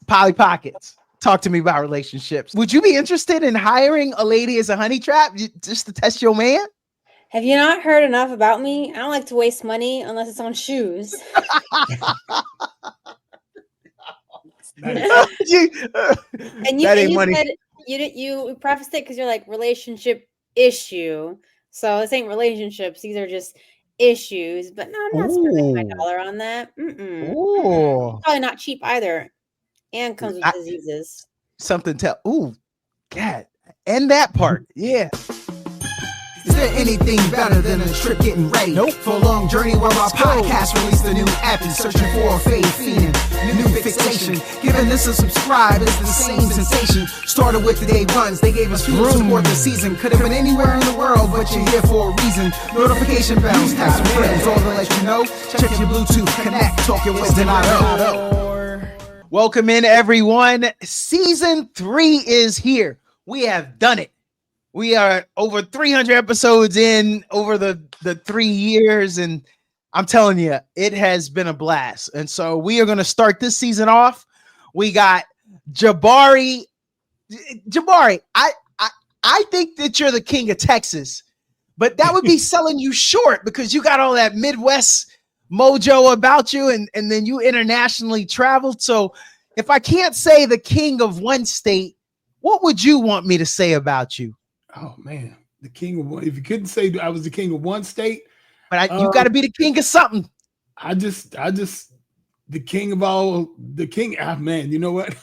Polly Pockets, talk to me about relationships. Would you be interested in hiring a lady as a honey trap just to test your man? Have you not heard enough about me? I don't like to waste money unless it's on shoes. And you said you prefaced it because you're like relationship issue. So this ain't relationships; these are just issues. But no, I'm not spending my dollar on that. Probably not cheap either, and comes with diseases. Something tell. Ooh, God, and that part, yeah. Is there anything better than a trip getting ready? Nope. For a long journey where our podcast released a new app and searching for a fade fiend, new fixation. Giving this a subscribe is the same sensation. Started with the day ones, they gave us fuel to support the season. Could have been anywhere in the world, but you're here for a reason. Notification bells, tap some friends, all to let you know. Check your Bluetooth, connect, talk your wisdom out. Welcome in, everyone. Season 3 is here. We have done it. We are over 300 episodes in over the 3 years, and I'm telling you, it has been a blast. And so we are going to start this season off. We got Jabari. Jabari, I think that you're the king of Texas, but that would be selling you short because you got all that Midwest mojo about you, and then you internationally traveled. So if I can't say the king of one state, what would you want me to say about you? Oh man, the king of one. If you couldn't say I was the king of one state, but you got to be the king of something. I just the king of all. The king. Ah man, you know what?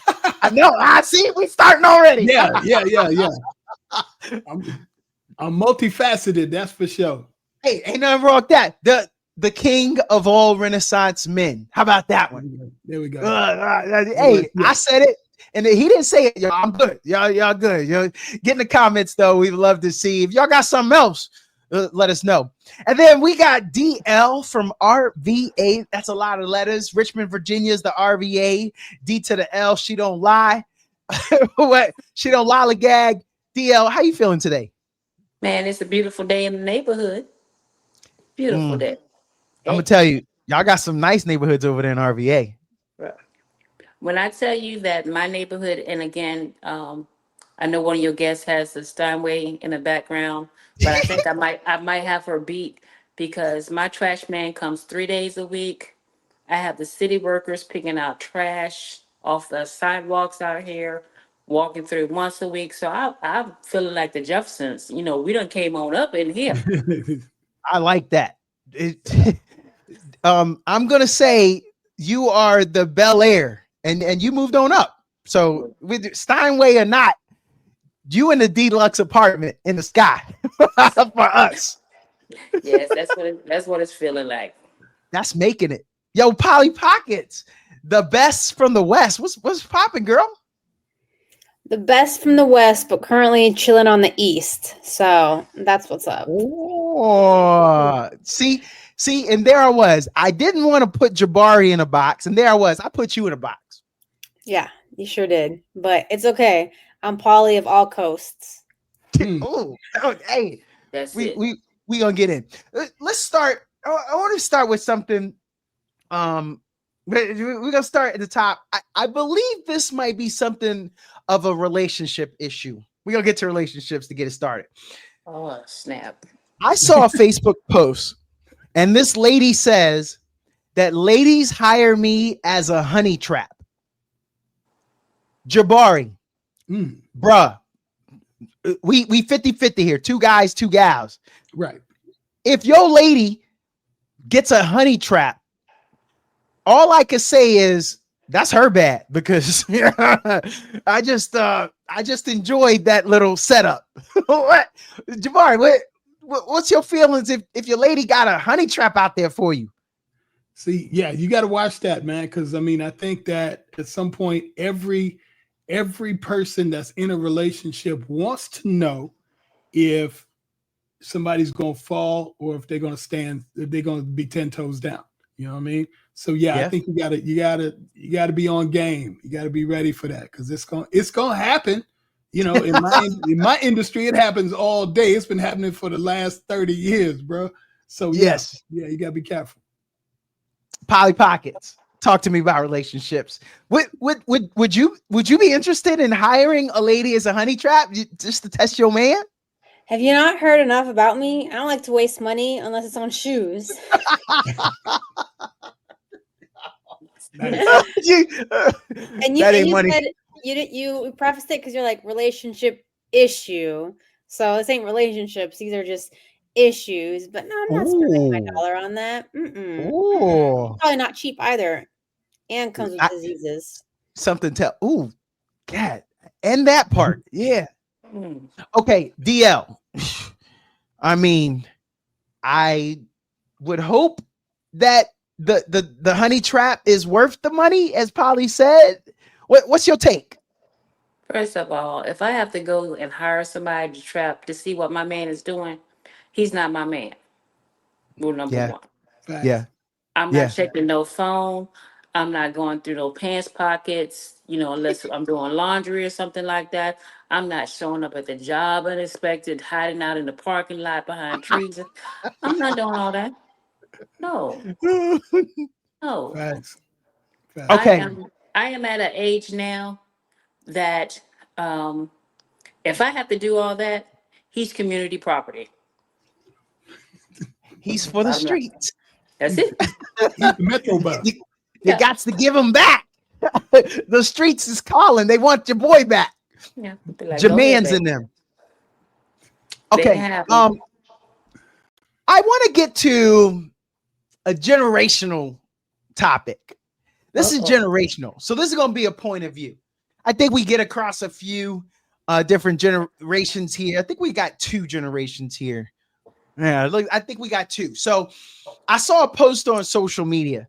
I know. I see. We starting already. Yeah. I'm multifaceted. That's for sure. Hey, ain't nothing wrong with that. The king of all Renaissance men. How about that one? There we go. Hey, I said it. And he didn't say it, y'all. I'm good. Y'all good. Get in the comments, though. We'd love to see. If y'all got something else, let us know. And then we got DL from RVA. That's a lot of letters. Richmond, Virginia is the RVA. D to the L. She don't lie. What? She don't lollygag. DL, how you feeling today? Man, it's a beautiful day in the neighborhood. Beautiful day. I'm going to tell you, y'all got some nice neighborhoods over there in RVA. When I tell you that my neighborhood, and again, I know one of your guests has the Steinway in the background, but I think I might have her beat because my trash man comes 3 days a week. I have the city workers picking out trash off the sidewalks out here, walking through once a week. So I'm feeling like the Jeffersons. You know, we done came on up in here. I like that. I'm gonna say you are the Bel Air. And you moved on up. So with Steinway or not, you in the deluxe apartment in the sky for us. Yes, that's what it's feeling like. That's making it. Yo, Polly Pockets, the best from the West. What's popping, girl? The best from the West, but currently chilling on the East. So that's what's up. Oh, see, and there I was. I didn't want to put Jabari in a box, and there I was. I put you in a box. Yeah, you sure did. But it's okay. I'm Polly of all coasts. Oh, hey, that's we gonna get in. Let's start. I want to start with something. We're gonna start at the top. I believe this might be something of a relationship issue. We're gonna get to relationships to get it started. Oh, snap. I saw a Facebook post, and this lady says that ladies hire me as a honey trap. Jabari, bruh, we 50-50 here. 2 guys, 2 gals. Right. If your lady gets a honey trap, all I could say is that's her bad because I just enjoyed that little setup. What, Jabari? What's your feelings if your lady got a honey trap out there for you? See, yeah, you got to watch that, man. Because I mean, I think that at some point, every person that's in a relationship wants to know if somebody's going to fall or if they're going to stand, if they're going to be 10 toes down. You know what I mean? So yeah, I think you gotta be on game. You gotta be ready for that because it's gonna happen. You know, in my industry, it happens all day. It's been happening for the last 30 years, bro. So yeah, you gotta be careful. Polly Pockets. Talk to me about relationships. Would you be interested in hiring a lady as a honey trap just to test your man? Have you not heard enough about me? I don't like to waste money unless it's on shoes. Nice. And you said you prefaced it because you're like relationship issue. So this ain't relationships; these are just issues. But no, I'm not spending my dollar on that. Probably not cheap either, and comes with diseases. Something tell. Ooh, God, and that part, yeah. Okay, DL. I mean, I would hope that the honey trap is worth the money, as Polly said. What's your take? First of all, if I have to go and hire somebody to trap to see what my man is doing, he's not my man. Rule number one. Yeah. I'm not checking no phone. I'm not going through no pants pockets, unless I'm doing laundry or something like that. I'm not showing up at the job unexpected, hiding out in the parking lot behind trees. I'm not doing all that. No. No. Facts. Okay. I am at an age now that if I have to do all that, he's community property. He's for the streets. That's it. He's the Metro bus. You got to give him back. The streets is calling. They want your boy back. Yeah, like, Jermaine's in them. Okay. I want to get to a generational topic. This is generational. So this is going to be a point of view. I think we get across a few different generations here. I think we got 2 generations here. Yeah, look, I think we got 2. So I saw a post on social media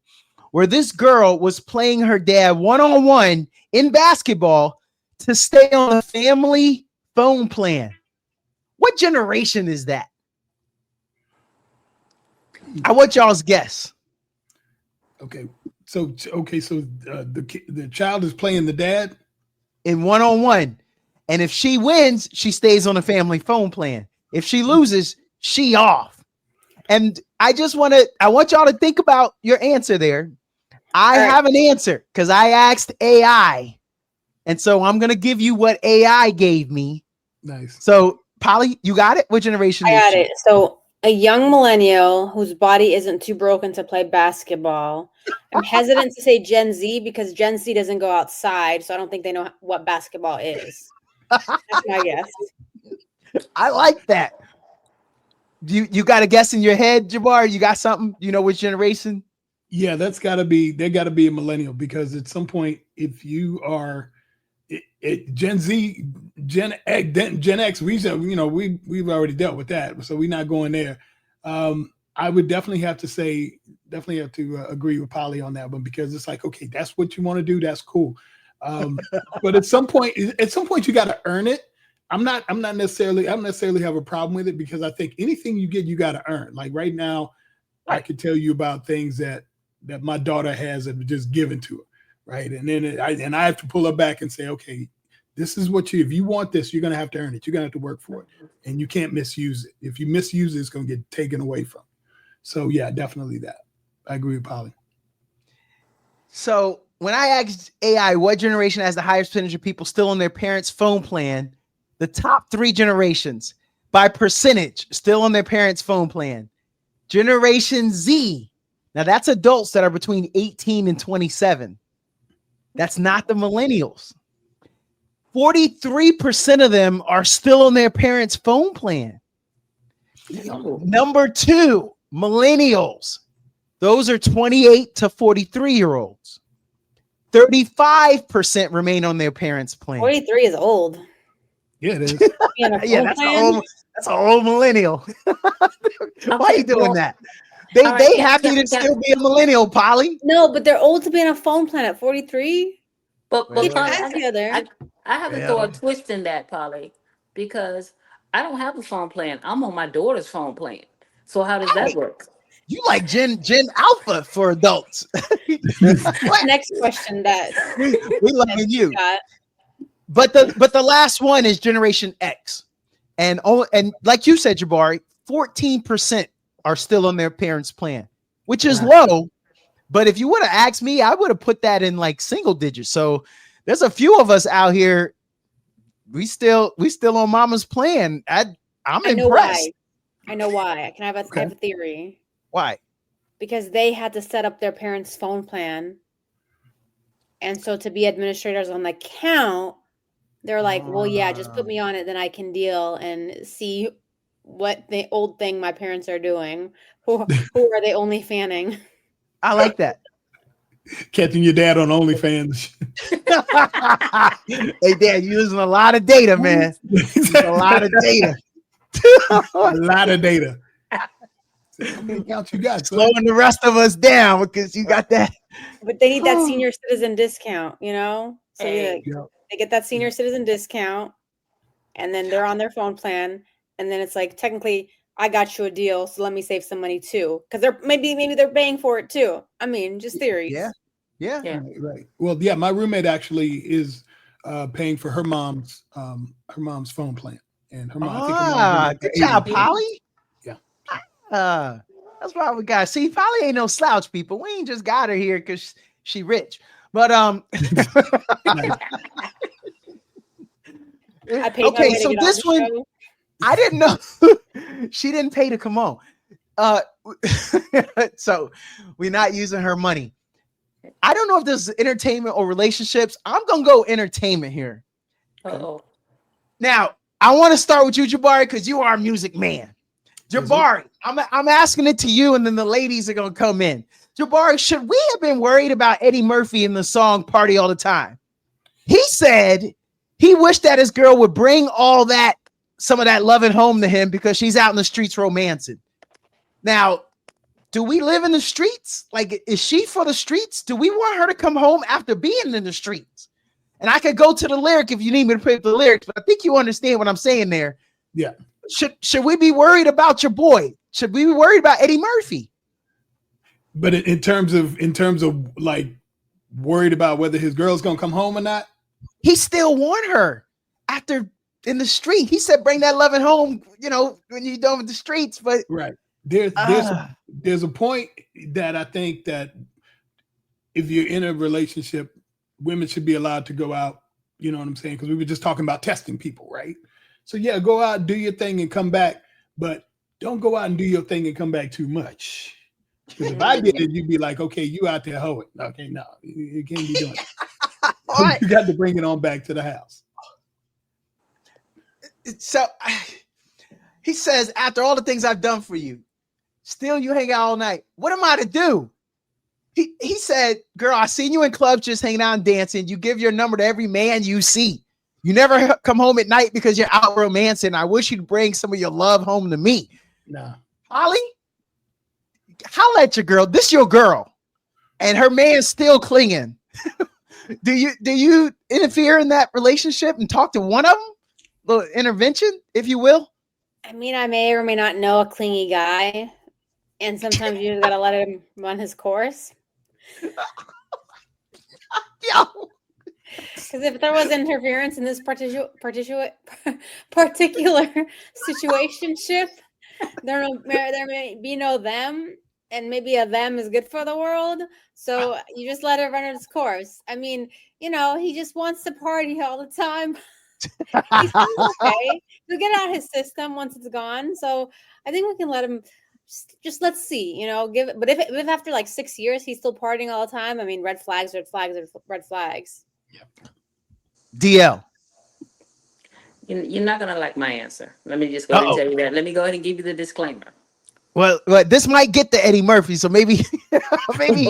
where this girl was playing her dad one-on-one in basketball to stay on a family phone plan. What generation is that? I want y'all's guess. Okay. So the child is playing the dad in one-on-one. And if she wins, she stays on a family phone plan. If she loses, she off. And I want y'all to think about your answer there. I have an answer because I asked AI. And so I'm going to give you what AI gave me. Nice. So, Polly, you got it? What generation? I got it. So a young millennial whose body isn't too broken to play basketball. I'm hesitant to say Gen Z because Gen Z doesn't go outside. So I don't think they know what basketball is. That's my guess. I like that. You got a guess in your head, Jabari? You got something? You know which generation? Yeah, they got to be a millennial because at some point, if you are Gen Z, Gen X, we've already dealt with that, so we're not going there. I would definitely have to agree with Polly on that one because it's like, okay, that's what you want to do, that's cool. But at some point you got to earn it. I'm not necessarily have a problem with it because I think anything you get, you got to earn. Like right now, I could tell you about things that my daughter has that were just given to her, right? And then I have to pull her back and say, okay, this is what if you want this, you're gonna have to earn it. You're gonna have to work for it, and you can't misuse it. If you misuse it, it's gonna get taken away from you. So yeah, definitely that. I agree with Polly. So when I asked AI what generation has the highest percentage of people still on their parents' phone plan, the top 3 generations by percentage still on their parents' phone plan. Generation Z. Now that's adults that are between 18 and 27. That's not the millennials. 43% of them are still on their parents' phone plan. Number 2, millennials. Those are 28 to 43-year-olds. 35% remain on their parents' plan. 43 is old. Yeah, it is. Yeah, that's an old millennial. Why are you doing that? They happy to still be a millennial, Polly. No, but they're old to be on a phone plan at 43. But Polly, I have to throw a twist in that, Polly, because I don't have a phone plan. I'm on my daughter's phone plan. So how does that work? You like Gen Alpha for adults. Next question, that we love you. But the last one is Generation X, and like you said, Jabari, 14% are still on their parents' plan, which is low, But if you would have asked me, I would have put that in like single digits. So there's a few of us out here. We still on mama's plan. I'm impressed. I know why. I have a theory. Why? Because they had to set up their parents' phone plan. And so to be administrators on the account, they're like, well, yeah, just put me on it. Then I can deal and see what the old thing my parents are doing. Who are they only fanning? I like that. Catching your dad on OnlyFans. Hey, Dad, you're using a lot of data, man. A lot of data. A lot of data. How many accounts you got? Slowing the rest of us down because you got that. But they need that senior citizen discount, you know? So they get that senior citizen discount, and then they're on their phone plan, and then it's like, technically, I got you a deal, so let me save some money too. Because they're maybe they're paying for it too. I mean, just theories. Yeah. Right. Well, yeah, my roommate actually is paying for her mom's phone plan. And her mom, good job, Polly. Yeah. That's why we got. See, Polly ain't no slouch, people. We ain't just got her here because she rich. But okay, so this one, I didn't know she didn't pay to come on. So we're not using her money. I don't know if this is entertainment or relationships. I'm gonna go entertainment here. Uh-oh. Now, I want to start with you, Jabari, because you are a music man. Jabari, I'm asking it to you, and then the ladies are gonna come in. Jabari, should we have been worried about Eddie Murphy in the song Party All the Time? He said he wished that his girl would bring some of that loving home to him because she's out in the streets romancing. Now, do we live in the streets? Like, is she for the streets? Do we want her to come home after being in the streets? And I could go to the lyric if you need me to put the lyrics, but I think you understand what I'm saying there. Yeah. Should we be worried about your boy? Should we be worried about Eddie Murphy? But in terms of like worried about whether his girl's gonna come home or not, he still want her after in the street. He said, "Bring that loving home." You know, when you're done with the streets. But right there's a point that I think that if you're in a relationship, women should be allowed to go out. You know what I'm saying? Because we were just talking about testing people, right? So yeah, go out, do your thing, and come back, but don't go out and do your thing and come back too much. Because if I did it, you'd be like, okay, you out there hoeing. Okay, no, you can't be doing it. Right. You got to bring it on back to the house. So he says, after all the things I've done for you, still you hang out all night. What am I to do? He said, girl, I seen you in clubs just hanging out and dancing. You give your number to every man you see. You never come home at night because you're out romancing. I wish you'd bring some of your love home to me. Nah. Holly, holla at your girl. This your girl. And her man's still clinging. Do you interfere in that relationship and talk to one of them? A little intervention, if you will? I mean, I may or may not know a clingy guy. And sometimes you just gotta let him run his course. Yo. Because if there was interference in this particular situationship, there may be no them, and maybe a them is good for the world. So you just let it run its course. I mean, you know, he just wants to party all the time. He's okay. He'll get out his system once it's gone. So I think we can let him. Just let's see, you know, but if after like 6 years he's still partying all the time, I mean, red flags. Yeah. DL. You're not gonna like my answer. Let me just go ahead and tell you that. Let me go ahead and give you the disclaimer. Well, this might get to Eddie Murphy, so maybe he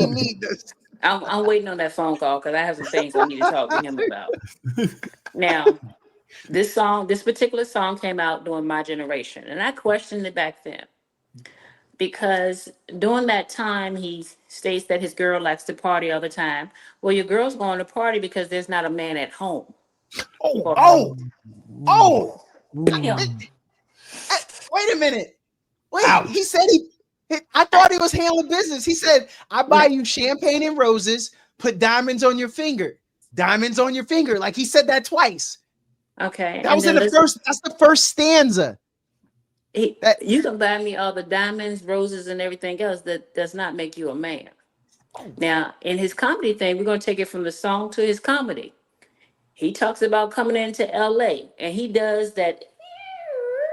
need this. I'm waiting on that phone call because I have some things I need to talk to him about. Now, this particular song came out during my generation, and I questioned it back then. Because during that time, he states that his girl likes to party all the time. Well, your girl's going to party because there's not a man at home. Oh! Wait a minute. Wait, ouch. He said I thought he was handling business. He said, I buy you champagne and roses, put diamonds on your finger. Diamonds on your finger. Like he said that twice. Okay. That was in the first, that's the first stanza. You can buy me all the diamonds, roses, and everything else. That does not make you a man. Now, in his comedy thing, we're going to take it from the song to his comedy. He talks about coming into LA and he does that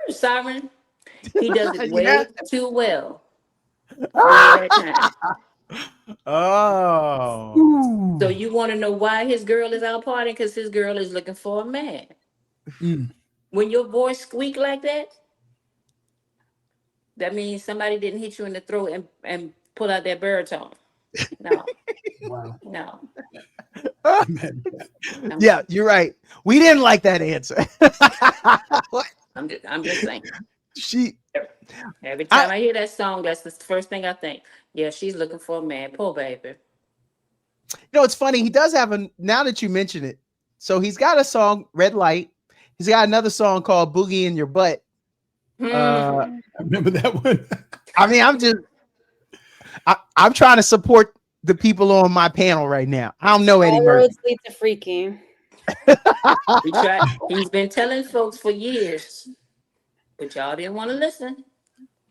siren. He does it way too well. Way at time. Oh. So you want to know why his girl is out partying? Because his girl is looking for a man. When your voice squeak like that, that means somebody didn't hit you in the throat and pull out that baritone. No. Wow. No. Yeah, you're right. We didn't like that answer. I'm just saying. Every I time I hear that song, that's the first thing I think. Yeah, she's looking for a man. Poor baby. You know, it's funny. He does have now that you mention it. So he's got a song, Red Light. He's got another song called Boogie in Your Butt. I remember that one. I mean, I'm trying to support the people on my panel right now. I don't know Eddie Murphy. Roads lead to freaking. He's been telling folks for years, but y'all didn't want to listen.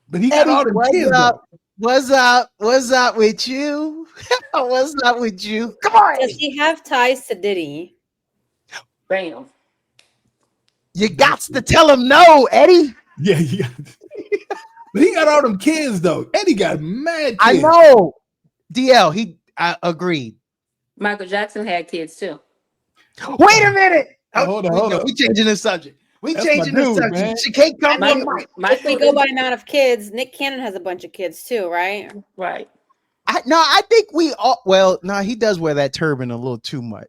But he got all the kids. What's up with you? What's up with you? Come on. Does he have ties to Diddy? Bam. You got to tell him no, Eddie. Yeah, but he got all them kids though. Eddie got mad kids. I know. DL, I agreed. Michael Jackson had kids too. Wait a minute. Hold on. We changing the subject. That's changing the subject. Man. She can't come on. If we go by amount of kids, Nick Cannon has a bunch of kids too, right? Right. I think we all. Well, no, he does wear that turban a little too much.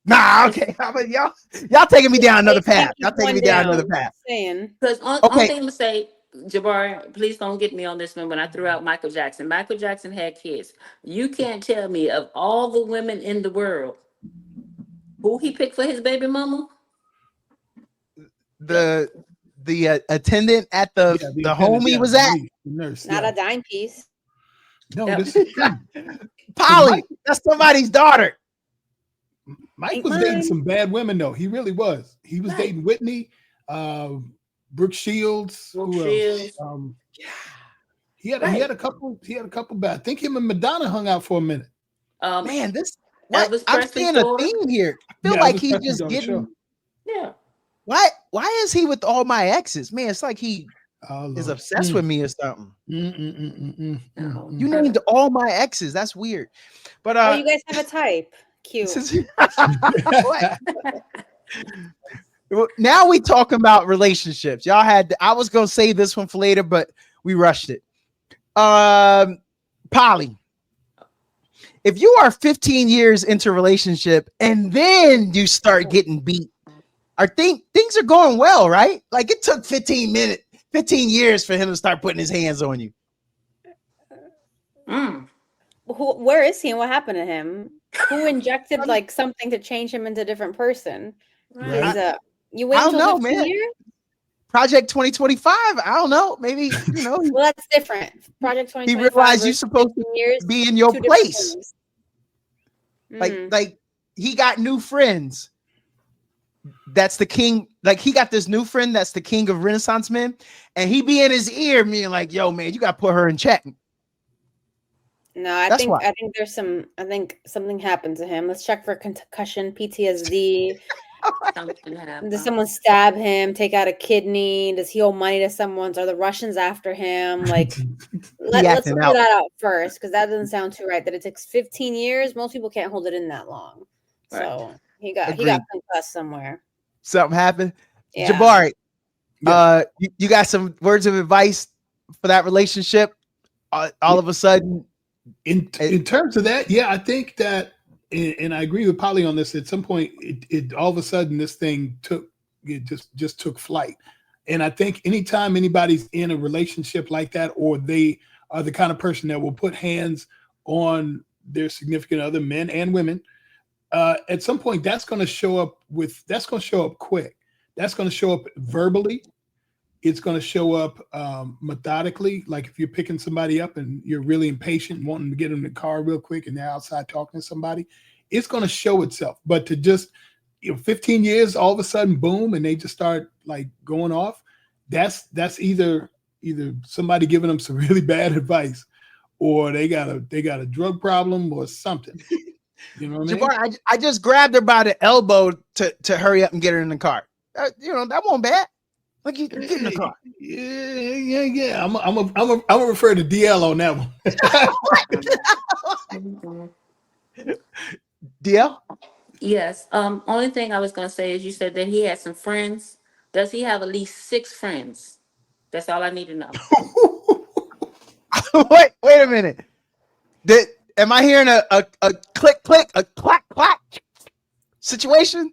Nah, okay. How about y'all taking me down another path? Y'all taking me down another path. Because only thing I'm gonna say, Jabari, please don't get me on this one when I threw out Michael Jackson. Michael Jackson had kids. You can't tell me of all the women in the world who he picked for his baby mama. The attendant at the home he was at. The nurse, Not a dime piece. No, this is Polly. That's somebody's daughter. Mike was dating some bad women though. He really was. He was dating Whitney, Brooke Shields. He had a couple bad. I think him and Madonna hung out for a minute. Man, Elvis I'm Presley's seeing a daughter. theme here. I feel like he's just getting. Yeah. Why is he with all my exes? Man, it's like he is obsessed with me or something. You named all my exes. That's weird. But you guys have a type. Cute. Now we talking about relationships. Y'all I was gonna say this one for later, but we rushed it. Polly, if you are 15 years into a relationship and then you start getting beat, I think things are going well, right? Like it took 15 years for him to start putting his hands on you. Where is he and what happened to him? Who injected like something to change him into a different person? Right. You wait until 15 years? Project 2025. I don't know. Maybe, well, that's different. Project 2025. He realized you're supposed to be in your place. Like he got new friends. That's the king. Like he got this new friend that's the king of Renaissance men, and he be in his ear, meaning like, "Yo, man, you got to put her in check." No, I think something happened to him. Let's check for concussion, PTSD. Does someone stab him, take out a kidney? Does he owe money to someone? Are the Russians after him? Like, let's figure that out first, because that doesn't sound too right. That it takes 15 years. Most people can't hold it in that long. Right. So he got concussed somewhere. Something happened. Yeah. Jabari, you got some words of advice for that relationship? All of a sudden, in terms of that, I think that. And I agree with Polly on this. At some point, it all of a sudden this thing just took flight. And I think anytime anybody's in a relationship like that, or they are the kind of person that will put hands on their significant other, men and women, at some point that's going to show up quick. That's going to show up verbally. It's going to show up methodically. Like if you're picking somebody up and you're really impatient, wanting to get in the car real quick, and they're outside talking to somebody, it's going to show itself. But to just 15 years, all of a sudden, boom, and they just start like going off. That's either somebody giving them some really bad advice, or they got a drug problem or something. You know what I mean? Jabari, I just grabbed her by the elbow to hurry up and get her in the car. That won't bad. Like you get in the car. Yeah. I'm gonna refer to DL on that Mhm. DL? Yes. Only thing I was gonna say is you said that he had some friends. Does he have at least 6 friends? That's all I need to know. one. Wait a minute. Am I hearing a click, a clack, clack situation?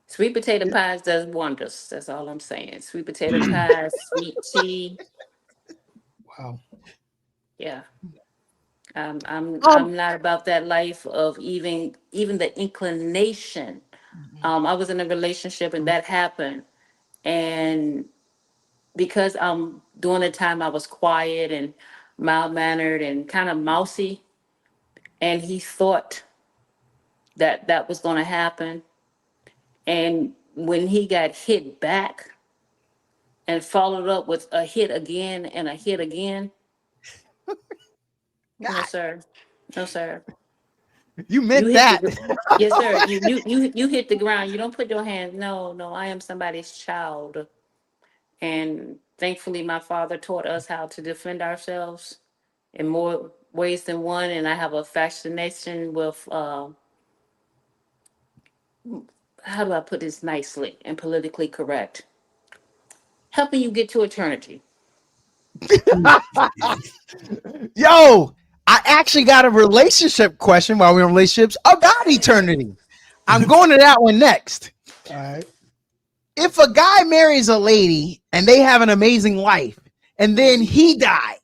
Sweet potato pies does wonders. That's all I'm saying. Sweet potato pies, sweet tea. Wow. Yeah. I'm not about that life of even the inclination. I was in a relationship and that happened, and because during the time I was quiet and mild mannered and kind of mousy, and he thought that that was going to happen, and when he got hit back and followed up with a hit again and a hit again, no sir, no sir. You You meant hit that. yes, sir. You hit the ground. You don't put your hands. No, no. I am somebody's child, and thankfully, my father taught us how to defend ourselves in more ways than one. And I have a fascination with how do I put this nicely and politically correct? Helping you get to eternity. Yo, I actually got a relationship question while we're in relationships about eternity. I'm going to that one next. All right. If a guy marries a lady and they have an amazing life, and then he dies,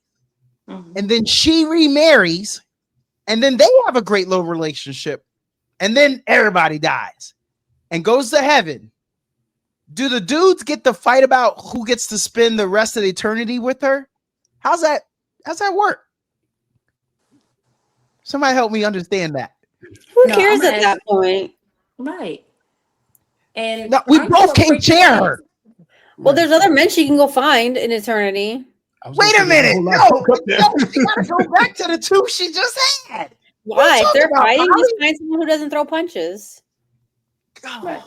and then she remarries, and then they have a great little relationship, and then everybody dies and goes to heaven, do the dudes get to fight about who gets to spend the rest of the eternity with her? How's that work? Somebody help me understand that. Who No, cares I'm at that point? right. And No, we aren't you both can't afraid to share leave? her. Well, there's other men she can go find in eternity. Wait a minute. Whole No, lot of folk up there. she gotta go back to the two she just had. Why? If they're about, fighting, Bobby? just find someone who doesn't throw punches. Right.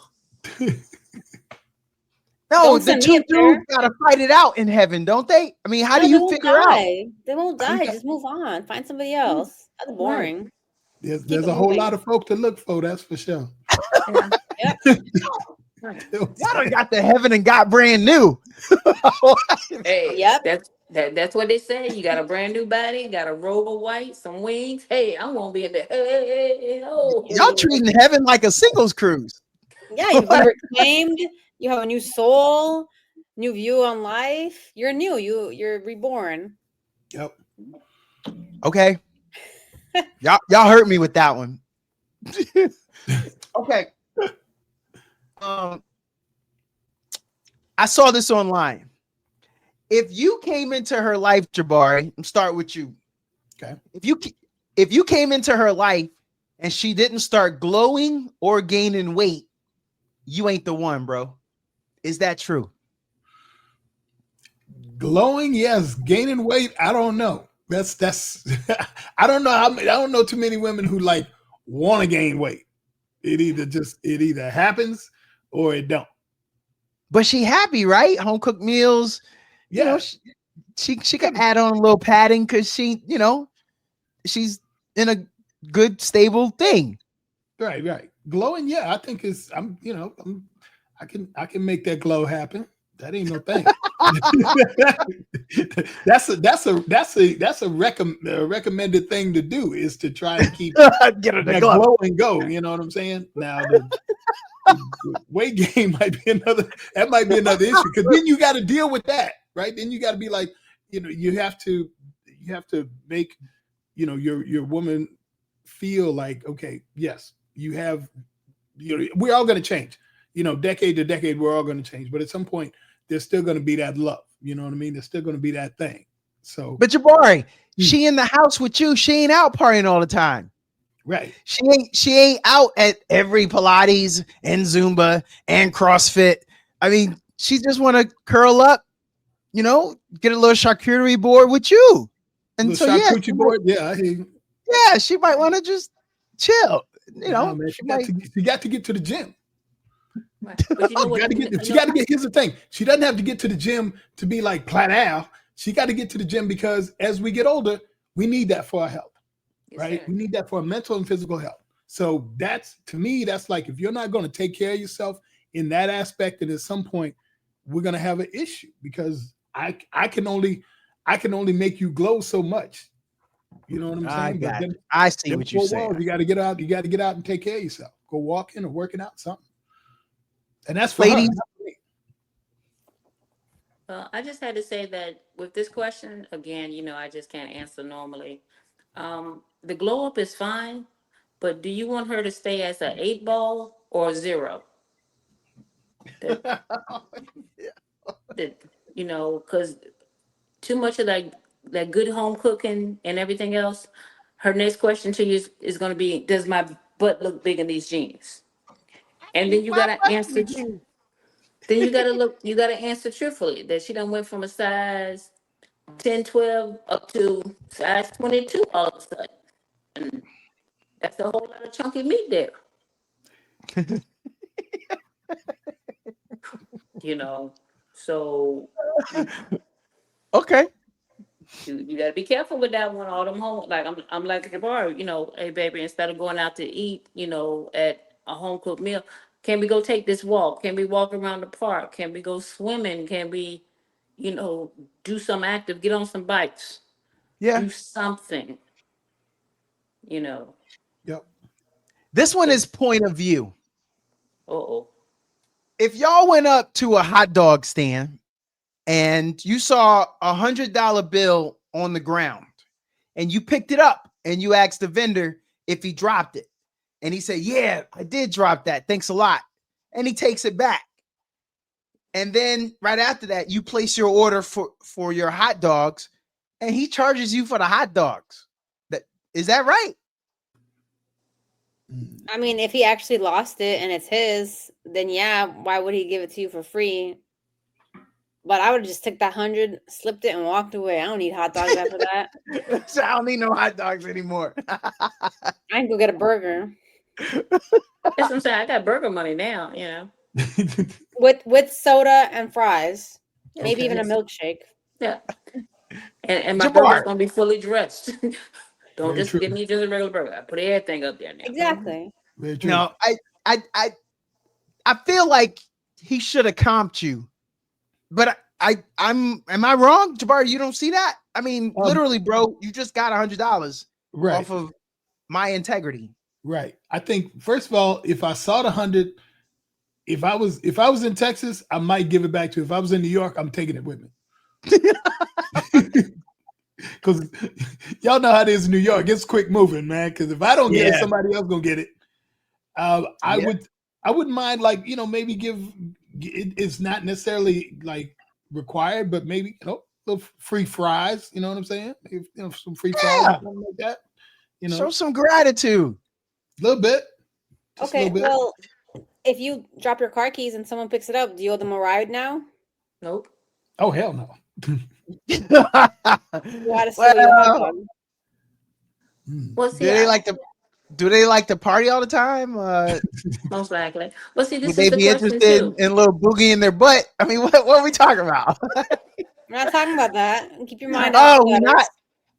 No, Don't the send me two up there. dudes gotta fight it out in heaven, don't they? I mean, how No, do they you won't figure out? die. They won't die. Just move on. Find somebody else. That's boring. There's Keep a it whole moving. lot of folk to look for, that's for sure. Yeah. Yep. Right. Y'all done got to heaven and got brand new. Hey, Yep. that's what they say. You got a brand new body, got a robe of white, some wings. Hey, I'm gonna be in the hey, oh. Y'all treating heaven like a singles cruise. Yeah, you've been reclaimed. You have a new soul, new view on life. You're new. You're reborn. Yep. Okay. Y'all hurt me with that one. Okay. I saw this online. If you came into her life, Jabari, I'm start with you. Okay. If you came into her life and she didn't start glowing or gaining weight, you ain't the one, bro. Is that true? Glowing, yes. Gaining weight, I don't know. That's I don't know. I don't know too many women who like want to gain weight. It either happens or it don't. But she happy, right? Home cooked meals. Yeah. You know, she could add on a little padding because she, she's in a good, stable thing. Right. Glowing, yeah. I think I can make that glow happen. That ain't no thing. that's a recommended thing to do, is to try and keep Get her that glow. glow and go. You know what I'm saying? Now the weight gain might be another issue, because then you got to deal with that, right? Then you got to be like, you have to make your woman feel like, okay, yes, we're all going to change. Decade to decade, we're all going to change, but at some point, there's still going to be that love. You know what I mean? There's still going to be that thing. So, but Jabari, she in the house with you. She ain't out partying all the time. Right. She ain't out at every Pilates and Zumba and CrossFit. I mean, she just want to curl up, get a little charcuterie board with you. And the so charcuterie board. Yeah, I hear you. yeah, she might want to just chill. You know, Man, she she got to get to the gym. Right. But you know what? She got to get. Here's the thing: she doesn't have to get to the gym to be like Plat Al. She got to get to the gym because as we get older, we need that for our health, Yes, right? sir. We need that for our mental and physical health. So that's, to me, that's like, if you're not going to take care of yourself in that aspect, then at some point we're going to have an issue, because I can only make you glow so much. You know what I'm saying? But then, I see what you're saying. You got to get out. You got to get out and take care of yourself. Go walking or working out, something. And that's for Ladies. her, not for me. Well, I just had to say that with this question, again, I just can't answer normally. The glow up is fine, but do you want her to stay as an 8 ball or a 0? That, because too much of that good home cooking and everything else. Her next question to you is going to be, does my butt look big in these jeans? And then you got to answer. Then you got to answer truthfully that she done went from a size 10, 12 up to size 22 all of a sudden. And that's a whole lot of chunky meat there. So Okay. you got to be careful with that one. All them home, like I'm like Jabari, hey baby, instead of going out to eat, at a home cooked meal, can we go take this walk? Can we walk around the park? Can we go swimming? Can we, do some active, get on some bikes, Yeah. do something, Yep. This one is point of view. Uh-oh. If y'all went up to a hot dog stand and you saw $100 bill on the ground and you picked it up and you asked the vendor if he dropped it, and he said, yeah, I did drop that, thanks a lot, and he takes it back, and then right after that you place your order for your hot dogs and he charges you for the hot dogs, is that right? I mean, if he actually lost it and it's his, then yeah, why would he give it to you for free? But I would have just took that 100, slipped it, and walked away. I don't need hot dogs after that. So I don't need no hot dogs anymore. I can go get a burger. That's what I'm saying. I got burger money now, with soda and fries, maybe Okay. even a milkshake. Yeah. And my Jabari. burger's gonna be fully dressed. Don't Very just true. give me just a regular burger. I put everything up there now. Exactly. Very true. No, I feel like he should have comped you, but am I wrong, Jabari? You don't see that? I mean, literally, bro, you just got $100 right. off of my integrity. Right. I think, first of all, if I saw the 100, if I was in Texas, I might give it back to you. If I was in New York, I'm taking it with me. Because y'all know how it is in New York. It's quick moving, man. Because if I don't get it, somebody else gonna get it. I wouldn't mind, like, maybe give. It's not necessarily like required, but maybe little free fries. You know what I'm saying? Maybe, some free fries, something like that. Show some gratitude. A little bit. Okay. Well, if you drop your car keys and someone picks it up, do you owe them a ride now? Nope. Oh, hell no. You gotta steal your hot dog. Well, see, do they like to party all the time? Most likely. Well, see, this would they be interested in a little boogie in their butt? I mean, what are we talking about? We're not talking about that. Keep your mind out. Oh, we're not.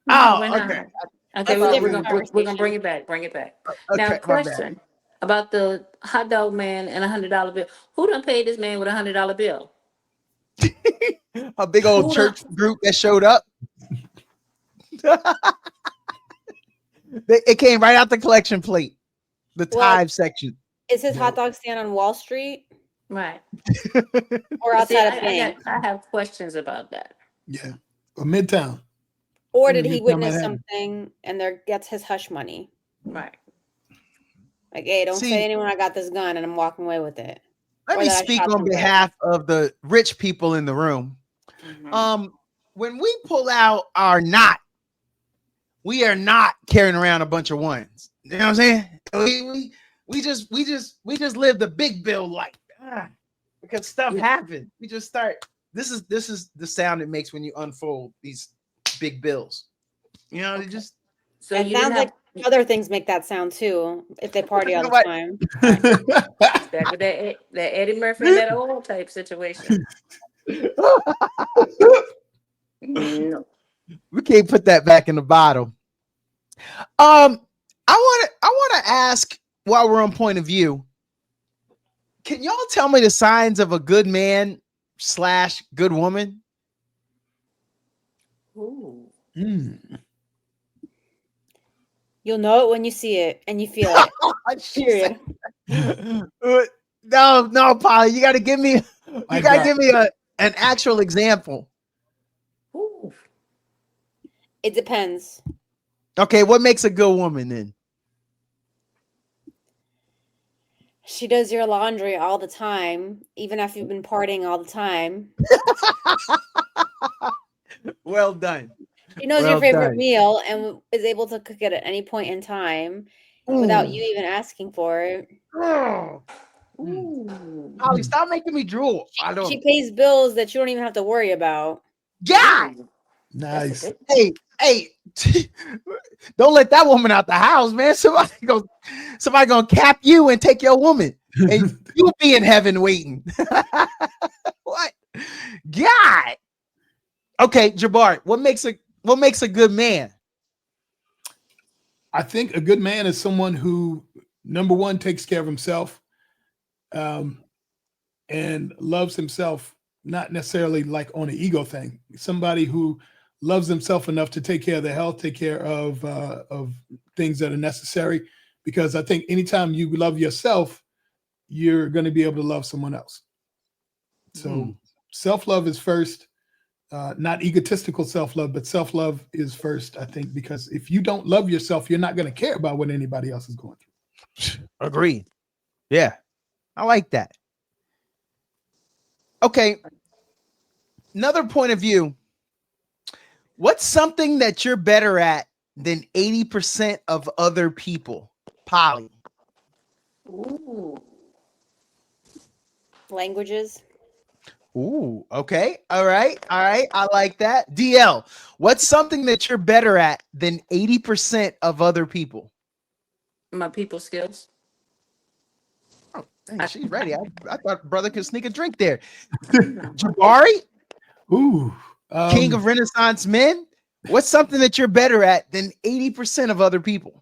No, we're okay. Not. Okay, we're gonna bring it back. Bring it back. Okay, now, question about the hot dog man and $100 bill. Who done paid this man with $100 bill? A big old church group that showed up. It came right out the collection plate, the tithe section. Is his hot dog stand on Wall Street? Right. Or outside of bank? I have questions about that. Yeah. Or Midtown. Or did he witness something and there gets his hush money? Right. Like, hey, don't say to anyone I got this gun and I'm walking away with it. Let me speak on behalf of the rich people in the room. Mm-hmm. When we pull out our knot, we are not carrying around a bunch of ones. You know what I'm saying? We just live the big bill life because stuff happens. We just start. This is the sound it makes when you unfold these big bills. You know, they just. So It you didn't sounds like have other things make that sound too. If they party all the What? time. back with that Eddie Murphy and that old type situation. No. We can't put that back in the bottle. I want to ask while we're on point of view. Can y'all tell me the signs of a good man / good woman? Ooh. You'll know it when you see it and you feel it. Period. No, Polly, you got to give me an actual example. Ooh. It depends. Okay, what makes a good woman then? She does your laundry all the time, even if you've been partying all the time. Well done. She knows your favorite meal and is able to cook it at any point in time without you even asking for it. Polly, stop making me drool. She pays bills that you don't even have to worry about. Yeah. Nice. Hey, don't let that woman out the house, man. Somebody gonna cap you and take your woman, and you'll be in heaven waiting. What? God. Okay, Jabari, what makes a good man? I think a good man is someone who, number one, takes care of himself, and loves himself, not necessarily like on an ego thing. Somebody who loves himself enough to take care of their health, take care of things that are necessary. Because I think anytime you love yourself, you're going to be able to love someone else. So self-love is first, not egotistical self-love, but self-love is first, I think, because if you don't love yourself, you're not going to care about what anybody else is going through. Agreed. Yeah, I like that. Okay, another point of view. What's something that you're better at than 80% of other people? Polly. Ooh. Languages. Ooh, okay. All right. I like that. DL, what's something that you're better at than 80% of other people? My people skills. Oh, dang, she's ready. I thought brother could sneak a drink there. Jabari? Ooh. King of Renaissance men? What's something that you're better at than 80% of other people?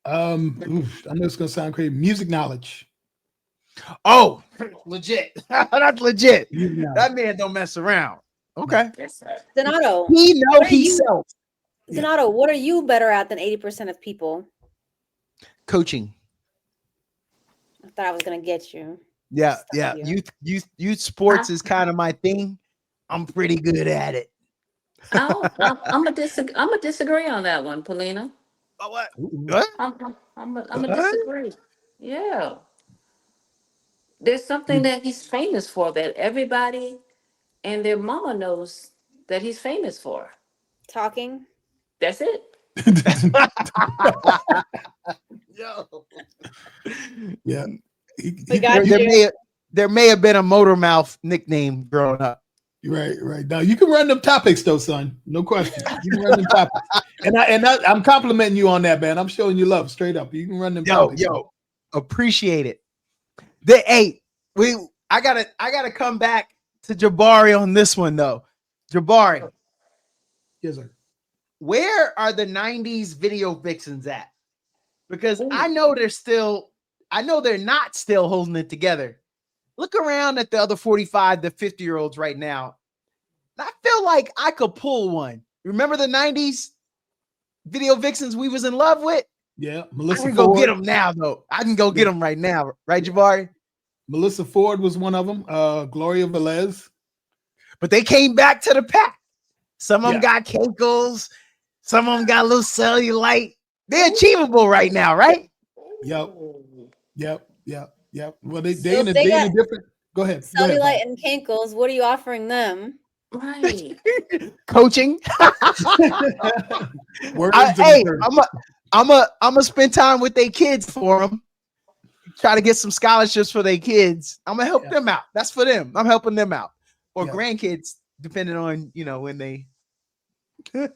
I know it's gonna sound crazy. Music knowledge. Oh, legit. That's legit. That man don't mess around. Okay. Donato. He know himself. Donato, what are you better at than 80% of people? Coaching. I thought I was gonna get you. Yeah. Youth sports is kind of my thing. I'm pretty good at it. I'm gonna disagree on that one, Polina. Oh, what? I'm gonna disagree. Yeah, there's something that he's famous for that everybody and their mama knows that he's famous for. Talking. That's it. Yo. Yeah. There may have been a motor mouth nickname growing up. Right. Now you can run them topics though, son. No question. You can run them topics. And I'm complimenting you on that, man. I'm showing you love straight up. You can run them topics. Yo, appreciate it. I gotta come back to Jabari on this one though. Jabari. Yes, sir. Where are the 90s video vixens at? Because I know they're not still holding it together. Look around at the other 45 to 50-year-olds right now. I feel like I could pull one. Remember the 90s video vixens we was in love with? Yeah, Melissa Ford. Go get them now, though. I can go get them right now. Right, Jabari? Melissa Ford was one of them. Gloria Velez. But they came back to the pack. Some of them got cankles. Some of them got a little cellulite. They're achievable right now, right? Yep. Well, they in a different. Go ahead. Cellulite and cankles. What are you offering them? Right. Coaching. I'm gonna spend time with their kids for them. Try to get some scholarships for their kids. I'm gonna help them out. That's for them. I'm helping them out. Or grandkids, depending on when they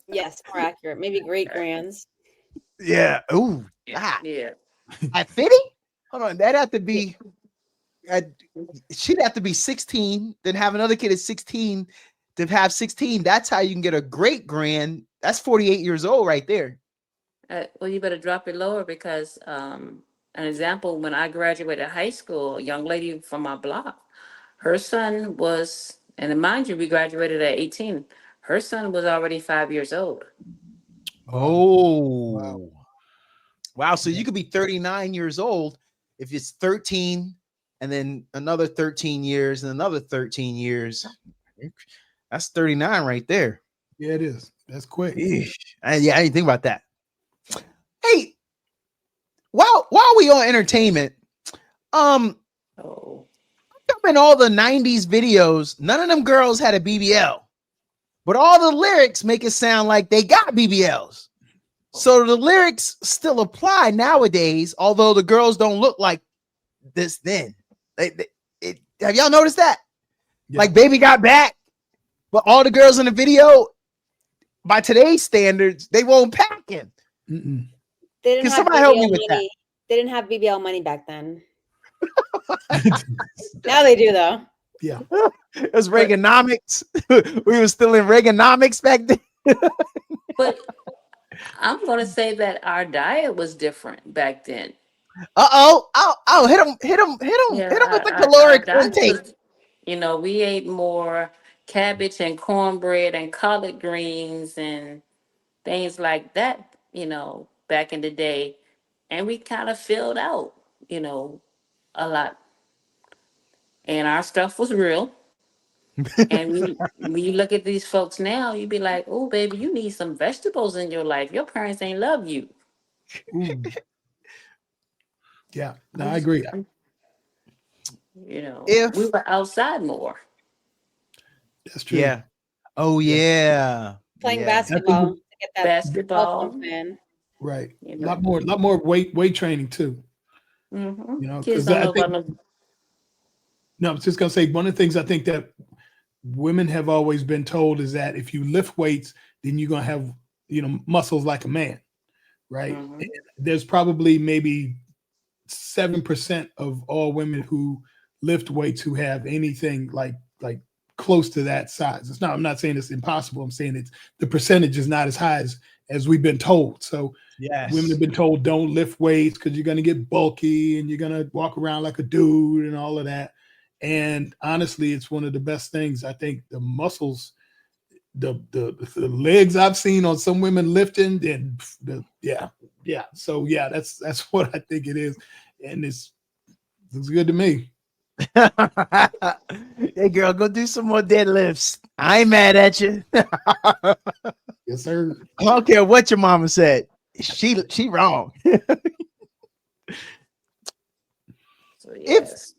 Yes, more accurate. Maybe great grands. Yeah. Ooh. Yeah. Ah. Yeah. At 50? Hold on. That'd have to be. She'd have to be 16, then have another kid at 16 to have 16. That's how you can get a great grand. That's 48 years old right there. Well, you better drop it lower because, an example, when I graduated high school, a young lady from my block, her son was, and mind you, we graduated at 18. Her son was already 5 years old. Oh. Wow. Wow. So Yeah. you could be 39 years old if it's 13 and then another 13 years and another 13 years. That's 39 right there. Yeah, it is. That's quick. Eesh. I didn't think about that. Hey, while we on entertainment, Oh, in all the 90s videos, none of them girls had a BBL, but all the lyrics make it sound like they got BBLs. So the lyrics still apply nowadays, although the girls don't look like this then. Have y'all noticed that? Yeah. Like Baby Got Back, but all the girls in the video, by today's standards, they won't pack in. Mm-mm. They didn't Can have somebody help me BBL with money. They didn't have BBL money back then. Now they do though. Yeah. It was Reaganomics. We were still in Reaganomics back then. but I'm going to say that our diet was different back then. Oh, hit him with the Our caloric diet intake. was, we ate more cabbage and cornbread and collard greens and things like that, back in the day. And we kind of filled out, a lot. And our stuff was real. And when you look at these folks now, you be like, oh, baby, you need some vegetables in your life. Your parents ain't love you. Ooh. Yeah. No, I agree. If We were outside more. That's true. yeah. Oh yeah. Playing Yeah. basketball to get that cell Basketball. phone fan. Right. You A know. lot more weight training too. Kids Because don't I know about think no. no, I was just gonna say one of the things I think that women have always been told is that if you lift weights, then you're gonna have muscles like a man, right? And there's probably maybe 7% of all women who lift weights who have anything like close to that size. It's not. I'm not saying it's impossible. I'm saying it's the percentage is not as high as we've been told. So Yes. women have been told don't lift weights because you're gonna get bulky and you're gonna walk around like a dude and all of that. And honestly, it's one of the best things. I think the muscles, the legs I've seen on some women lifting, and yeah. So yeah, that's what I think it is, and it looks good to me. Hey girl, go do some more deadlifts. I ain't mad at you. Yes, sir. I don't care what your mama said. She wrong. So yes.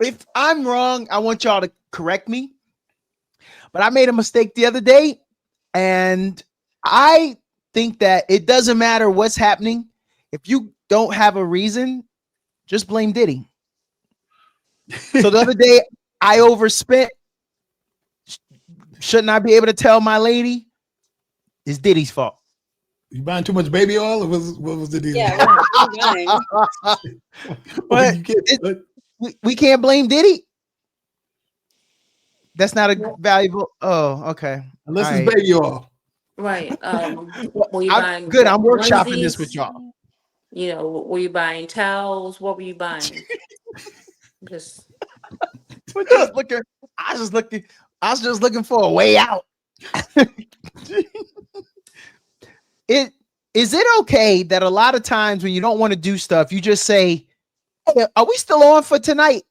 If I'm wrong, I want y'all to correct me. But I made a mistake the other day, and I think that it doesn't matter what's happening. If you don't have a reason, just blame Diddy. So the other day, I overspent. Shouldn't I be able to tell my lady? It's Diddy's fault. You buying too much baby oil, or what was the deal? Yeah, what are you buying? But we can't blame Diddy. That's not a valuable. Oh, okay. Unless All it's right. baby oil. Right. Well, Were you I'm buying good. I'm workshopping this onesies? with y'all. Were you buying towels? What were you buying? Just We're just looking. I was just looking for a way out. Is it okay that a lot of times when you don't want to do stuff, you just say, hey, are we still on for tonight?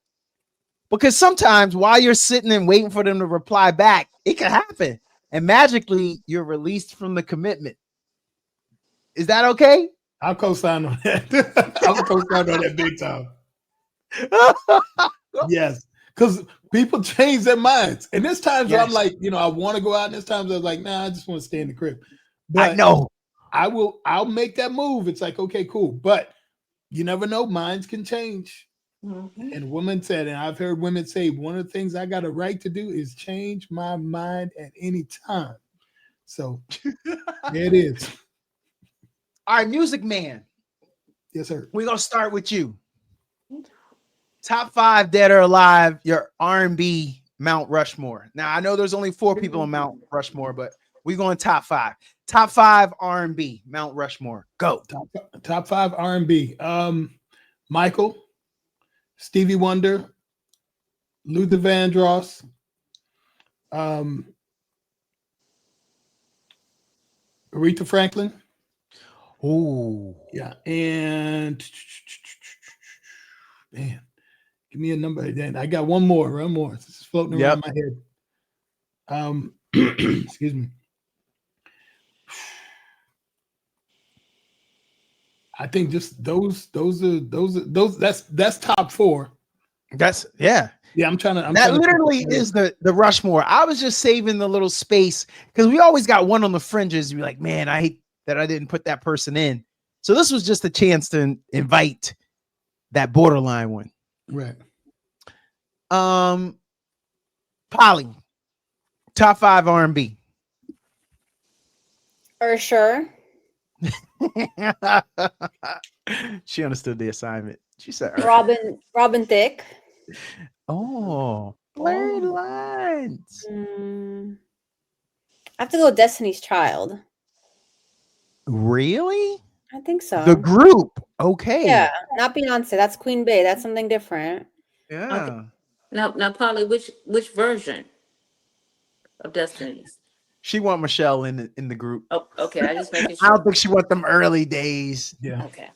Because sometimes while you're sitting and waiting for them to reply back, it can happen. And magically, you're released from the commitment. Is that okay? I'll co-sign on that. I'll co-sign on that big time. Yes. Because people change their minds. And there's times where I'm like, I want to go out. And there's times I was like, nah, I just want to stay in the crib. But I know. I'll make that move. It's like, okay, cool. But you never know. Minds can change. And women said, and I've heard women say, one of the things I got a right to do is change my mind at any time. So there it is. All right, Music Man. Yes, sir. We're gonna start with you. Top 5 dead or alive, your R&B Mount Rushmore. Now I know there's only 4 people on Mount Rushmore, but we're going top 5. Top 5 R&B Mount Rushmore. Go. Top 5 R&B. Michael, Stevie Wonder, Luther Vandross, Aretha Franklin. Oh, yeah, and man, give me a number. Then I got one more. It's floating around my head. Excuse me. I think just those. That's top 4. That's yeah. I'm trying to. That literally is the Rushmore. I was just saving the little space because we always got one on the fringes. You're like, man, I hate that I didn't put that person in. So this was just a chance to invite that borderline one. Right. Polly, top 5 R&B. Sure. She understood the assignment. She said Robin Thicke. Oh, blurred lines. I have to go with Destiny's Child. Really? I think so. The group. Okay. Yeah, not Beyonce. That's Queen Bey. That's something different. Yeah. Okay. Now, Polly, which version of Destiny's? She want Michelle in the group. Oh, okay. I just making sure. I don't think she want them early days. Yeah. Okay.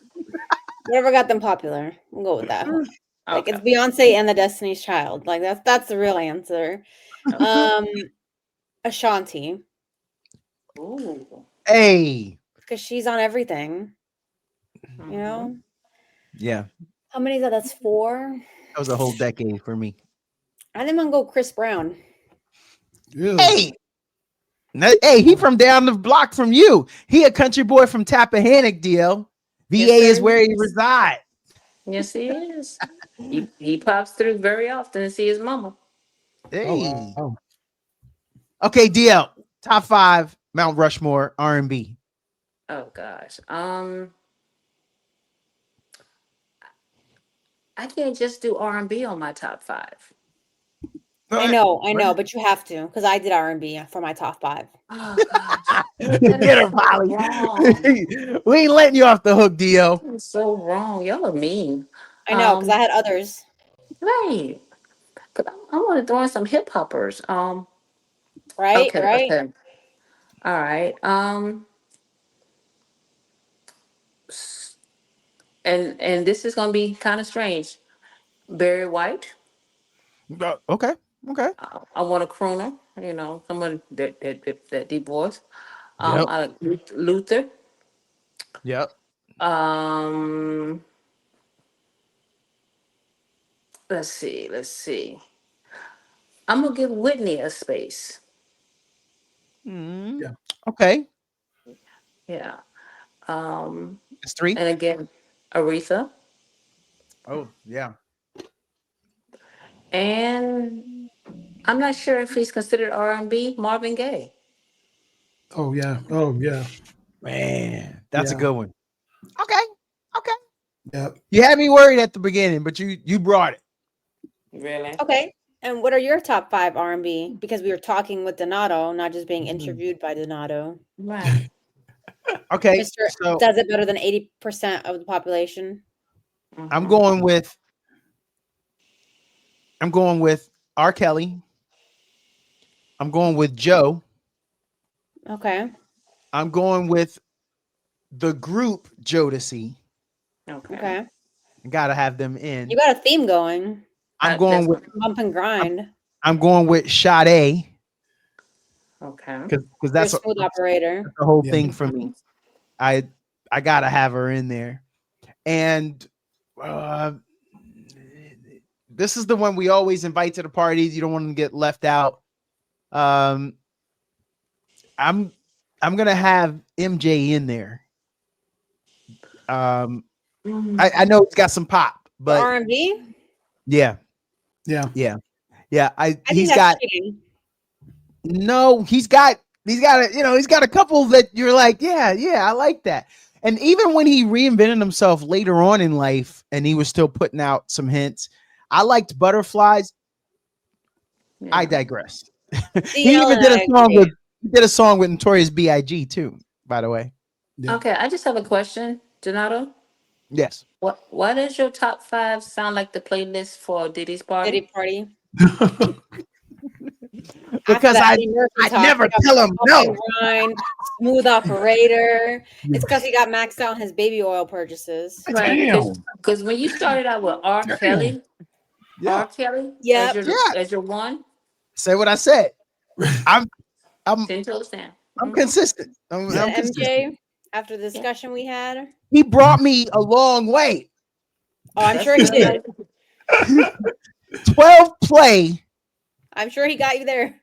Whatever got them popular. We'll go with that. Like Okay. it's Beyonce and the Destiny's Child. Like that's the real answer. Ashanti. Ooh. Hey. Because she's on everything. You know? Yeah. How many is that? That's 4. That was a whole decade for me. I think I'm gonna go Chris Brown. Hey. Hey, he from down the block from you. He a country boy from Tappahannock, DL. VA is where he resides. Yes, he is. he pops through very often to see his mama. Hey. Oh, wow. Okay, DL. Top 5 Mount Rushmore R&B. Oh gosh. I can't just do R&B on my top 5. I know, but you have to because I did R&B for my top 5. Oh gosh. Get her, Polly. We ain't letting you off the hook, DL. That's so wrong. Y'all are mean. I know because I had others. Right. But I want to throw in some hip hoppers. Right. Okay, right. Okay. All right. And this is gonna be kind of strange. Barry White. Okay. I want a crooner. You know, someone that deep voice. Luther. Yep. Let's see. I'm gonna give Whitney a space. Yeah. Okay. Yeah. It's 3. And again, Aretha. Oh, yeah. And I'm not sure if he's considered R&B. Marvin Gaye. Oh yeah. Man, that's a good one. Okay. Yeah. You had me worried at the beginning, but you brought it. Really? Okay. And what are your top 5 R&B? Because we were talking with Donato, not just being interviewed by Donato. Right. Okay. Mr. So does it better than 80% of the population. I'm going with R. Kelly. I'm going with Joe. Okay. I'm going with the group Jodeci. Okay. Gotta have them in. You got a theme going. I'm going with Bump and Grind. I'm going with Sade. Okay. Because that's You're a smooth operator. That's the whole thing for me. I gotta have her in there. And this is the one we always invite to the parties. You don't want to get left out. I'm gonna have MJ in there. I know it's got some pop, but R&B. Yeah. I think he's that's got cheating. no. He's got He's got he's got a couple that you're like, yeah, I like that. And even when he reinvented himself later on in life and he was still putting out some hints, I liked Butterflies. Yeah. I digress. He even did a song with Notorious B.I.G. too, by the way. Yeah. Okay, I just have a question, Donato. Yes. Why does your top 5 sound like the playlist for Diddy's party? Diddy party. Because I never tell him no. Grind, smooth operator. It's because he got maxed out on his baby oil purchases. Right. Because when you started out with R. Kelly, R. Kelly, as your one. Say what I said. I'm consistent. I'm consistent. I'm MJ, consistent. After the discussion we had, he brought me a long way. Oh, I'm sure he did. 12 play. I'm sure he got you there.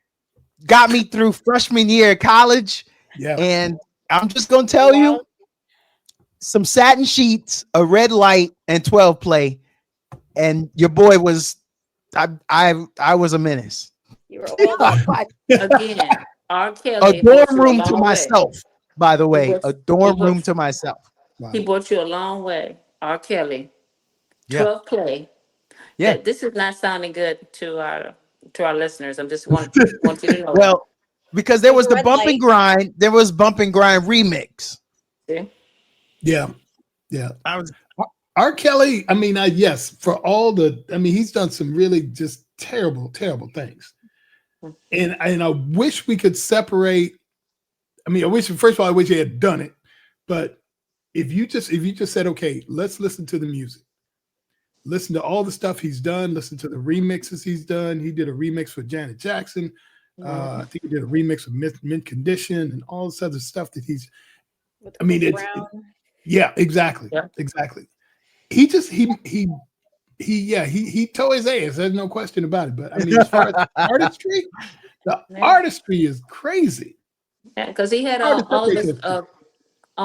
Got me through freshman year of college. Yeah. And I'm just gonna tell you, some satin sheets, a red light, and 12 play. And your boy was I was a menace. You were old. Again, R. Kelly. A dorm room to myself, by the way. A dorm room to myself. Wow. He brought you a long way. R. Kelly. 12 play. Yeah. This is not sounding good to our listeners. I'm just want you to know. Well, because there was the bump and grind. There was bump and grind remix. See? Yeah. I was R. Kelly. I mean, yes, for all he's done some really just terrible things. And I wish we could separate. I wish he had done it. But if you just said, okay, let's listen to the music. Listen to all the stuff he's done. Listen to the remixes he's done. He did a remix with Janet Jackson. I think he did a remix with Mint Condition and all this other stuff that he's. Exactly. Yeah. Exactly. He tore his ass. There's no question about it. But as far as artistry, artistry is crazy. Yeah, because he had all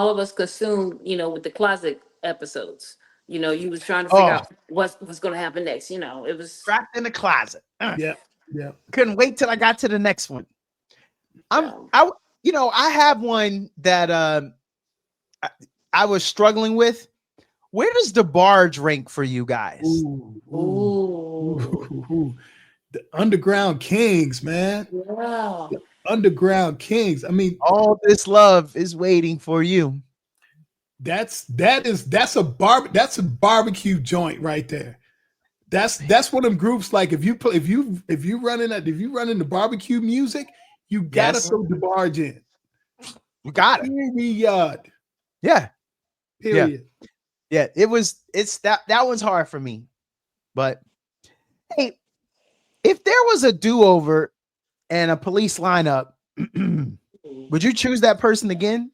of us consumed, with the closet episodes. You was trying to figure out what's going to happen next. It was trapped in the closet. Yeah. Couldn't wait till I got to the next one. I have one that I was struggling with. Where does the barge rank for you guys? Ooh. The Underground Kings, man. Wow. The Underground Kings. All this love is waiting for you. That's a barbecue joint right there. That's one of them groups. Like if you run in the barbecue music, you gotta throw the barge in. You got it. Period. Yeah. Period. Yeah. It's that one's hard for me. But hey, if there was a do-over and a police lineup, would you choose that person again?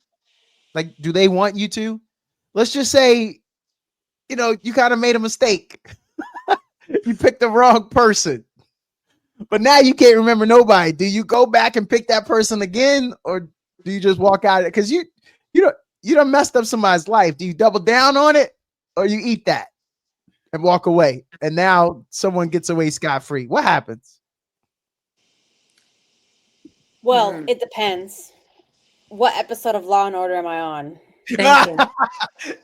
Like, do they want you to? Let's just say, you kind of made a mistake. You picked the wrong person. But now you can't remember nobody. Do you go back and pick that person again? Or do you just walk out of it? Because you done messed up somebody's life. Do you double down on it? Or you eat that and walk away? And now someone gets away scot-free. What happens? Well, it depends. What episode of Law and Order am I on? Thank you.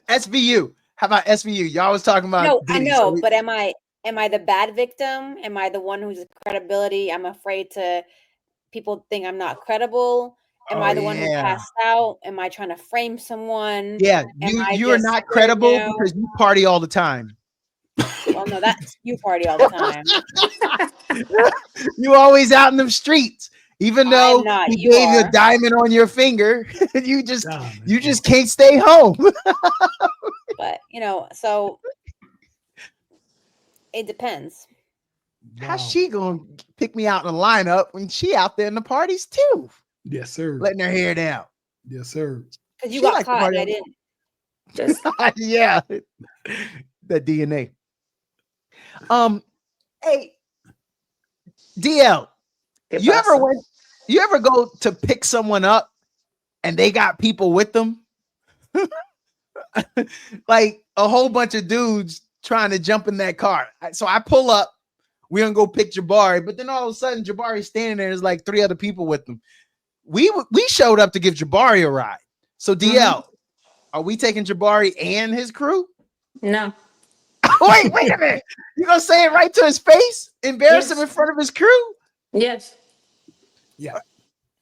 SVU. How about SVU? Y'all was talking about. No, Diddy, I know, but am I the bad victim? Am I the one who's credibility? I'm afraid to people think I'm not credible. Am I the one who passed out? Am I trying to frame someone? Yeah, you are not credible because you party all the time. Well, no, that's you party all the time. You always out in them streets. Even though he gave you a diamond on your finger, you just can't stay home. But so it depends. How's she gonna pick me out in the lineup when she out there in the parties too? Yes, sir. Letting her hair down. Yes, sir. Because you got caught and I didn't. Yeah. That DNA. Hey, DL. You ever go to pick someone up and they got people with them? Like a whole bunch of dudes trying to jump in that car. So I pull up, we're gonna go pick Jabari, but then all of a sudden Jabari's standing there, there's like 3 other people with him. we showed up to give Jabari a ride. So DL, are we taking Jabari and his crew? No. wait a minute. You gonna say it right to his face? Embarrass him in front of his crew? Yes. Yeah.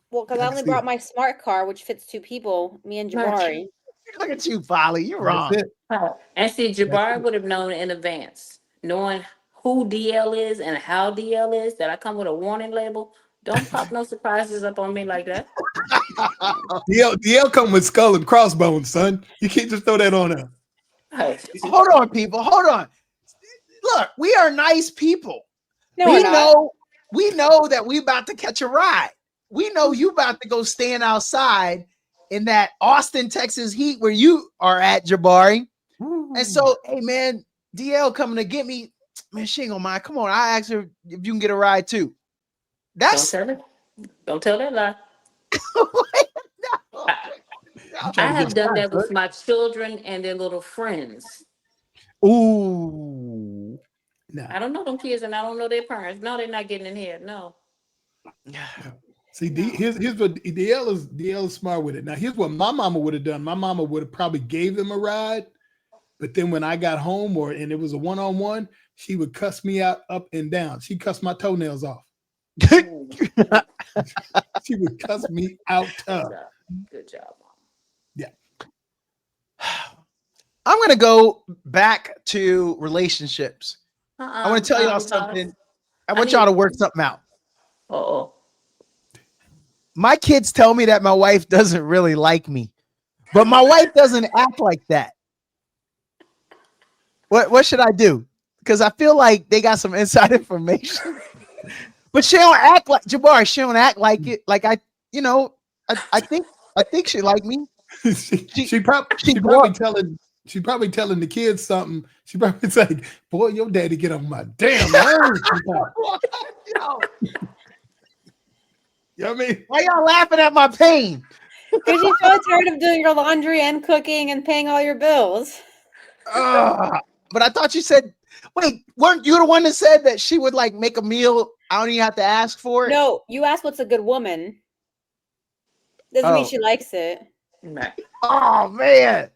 Well, because I only brought my smart car, which fits 2 people, me and Jabari. Look at you, Polly. You're wrong. And see, Jabari would have known in advance, knowing who DL is and how DL is, that I come with a warning label. Don't pop no surprises up on me like that. DL come with skull and crossbones, son. You can't just throw that on her. Hold on, people. Hold on. Look, we are nice people. No, we know that we about to catch a ride. We know you about to go stand outside in that Austin, Texas heat where you are at, Jabari. And so, hey man, DL coming to get me. Man, she ain't gonna mind. Come on, I asked her if you can get a ride too. That's Don't tell that lie. I have done that with my children and their little friends. Ooh. Nah. I don't know them kids and I don't know their parents. No, they're not getting in here. No. See, here's what DL is smart with it. Now, here's what my mama would have done. My mama would have probably gave them a ride, but then when I got home and it was a one-on-one, she would cuss me out up and down. She cussed my toenails off. She would cuss me out tough. Good job, Mom. Yeah. I'm gonna go back to relationships. I want to tell y'all something. I want y'all to work something out. Uh-oh. My kids tell me that my wife doesn't really like me, but my wife doesn't act like that. What should I do? Because I feel like they got some inside information. But she don't act like Jabari. She don't act like it. Like I think she like me. She probably telling the kids something. She probably saying, "Boy, your daddy get on my damn nerves." You know what I mean? Why y'all laughing at my pain? Because you so tired of doing your laundry and cooking and paying all your bills. But I thought you said, wait, weren't you the one that said that she would like make a meal? I don't even have to ask for it. No, you asked what's a good woman. Doesn't mean she likes it. Oh man.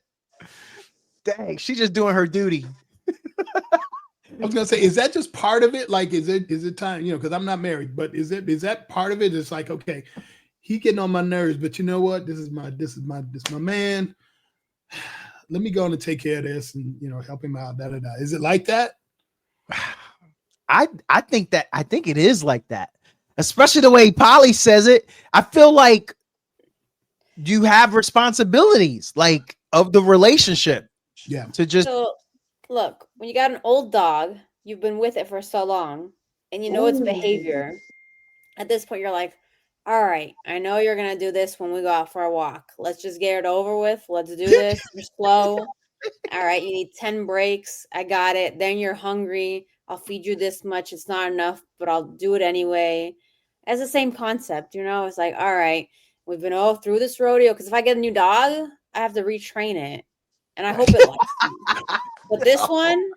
Dang, she's just doing her duty. I was gonna say, is that just part of it? Like, is it time? Because I'm not married, but is that part of it? It's like, okay, he getting on my nerves, but you know what? This is my man. Let me go on and take care of this and help him out. Is it like that? I think it is like that, especially the way Polly says it. I feel like you have responsibilities, like of the relationship. Yeah. To just look, when you got an old dog, you've been with it for so long, and you know its behavior. At this point, you're like, all right, I know you're gonna do this when we go out for a walk. Let's just get it over with. Let's do this. You're slow. All right, you need 10 breaks. I got it. Then you're hungry. I'll feed you this much. It's not enough, but I'll do it anyway. It's the same concept, It's like, all right, we've been all through this rodeo. Because if I get a new dog, I have to retrain it, and I hope it likes me. But this one,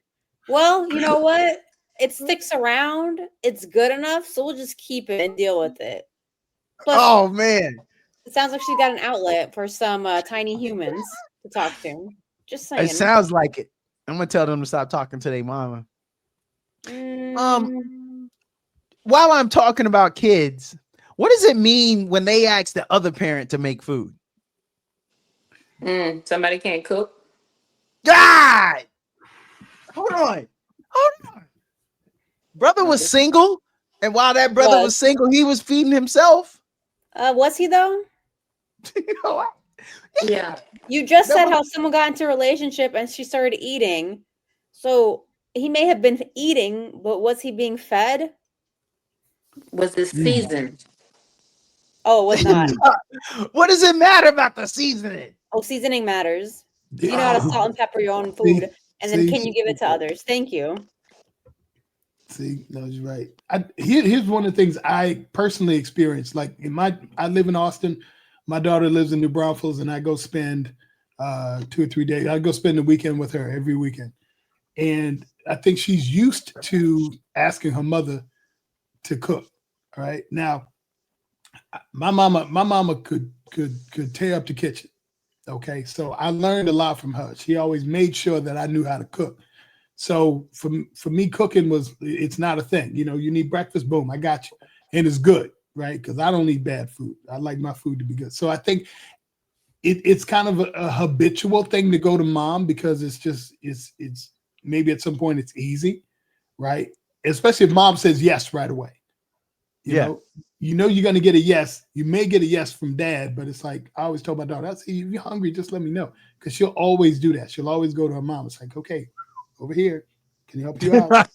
well, you know what? It sticks around. It's good enough, so we'll just keep it and deal with it. Plus, oh man, it sounds like she's got an outlet for some tiny humans to talk to. Just saying. It sounds like it. I'm gonna tell them to stop talking to their mama. While I'm talking about kids, what does it mean when they ask the other parent to make food? Somebody can't cook. God, hold on. Brother was single, and while that brother was single, he was feeding himself. Was he though? Yeah. You just said how someone got into a relationship and she started eating. So he may have been eating, but was he being fed? Was it seasoned? Oh, it was not. What does it matter about the seasoning? Oh, seasoning matters. You know how to salt and pepper your own food. And then can you give it to others? Thank you. See, no, you're right. Here's one of the things I personally experienced. Like I live in Austin. My daughter lives in New Braunfels, and I go spend 2 or 3 days. I go spend the weekend with her every weekend. And I think she's used to asking her mother to cook. All right. Now, My mama could tear up the kitchen. Okay, so I learned a lot from her. She always made sure that I knew how to cook. So for me, cooking it's not a thing. You know, you need breakfast, boom, I got you, and it's good, right? Because I don't eat bad food. I like my food to be good. So I think it's kind of a habitual thing to go to mom because it's maybe at some point it's easy, right? Especially if mom says yes right away. You know you're gonna get a yes. You may get a yes from dad, but it's like I always tell my daughter, if you're hungry, just let me know. Because she'll always do that. She'll always go to her mom. It's like, okay, over here. Can help you out?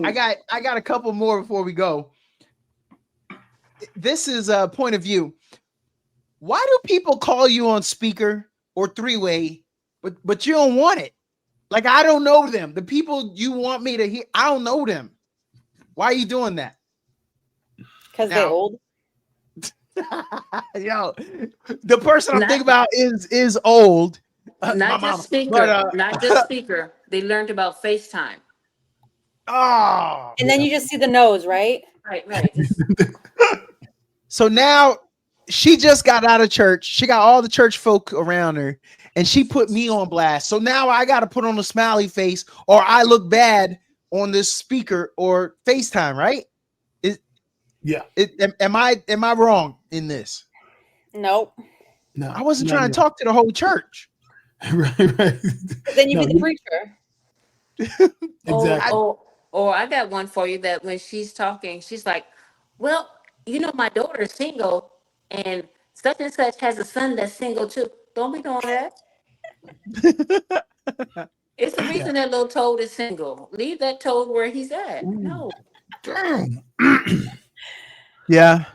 I got a couple more before we go. This is a point of view. Why do people call you on speaker or three-way, but you don't want it? Like, I don't know them. The people you want me to hear, I don't know them. Why are you doing that? Because they're old. Yo, the person I'm thinking about is old. Not just speaker. Not just speaker. They learned about FaceTime. Oh. And then you just see the nose, right? Right. So now she just got out of church. She got all the church folk around her, and she put me on blast. So now I got to put on a smiley face, or I look bad on this speaker or FaceTime, right? Am I wrong in this? Nope. No, I wasn't trying to talk to the whole church. right. Then you be the preacher. Exactly. Or I got one for you that when she's talking, she's like, well, you know, my daughter's single and such has a son that's single too. Don't be doing that. It's the reason that little toad is single. Leave that toad where he's at. Ooh. No. Dang. Yeah.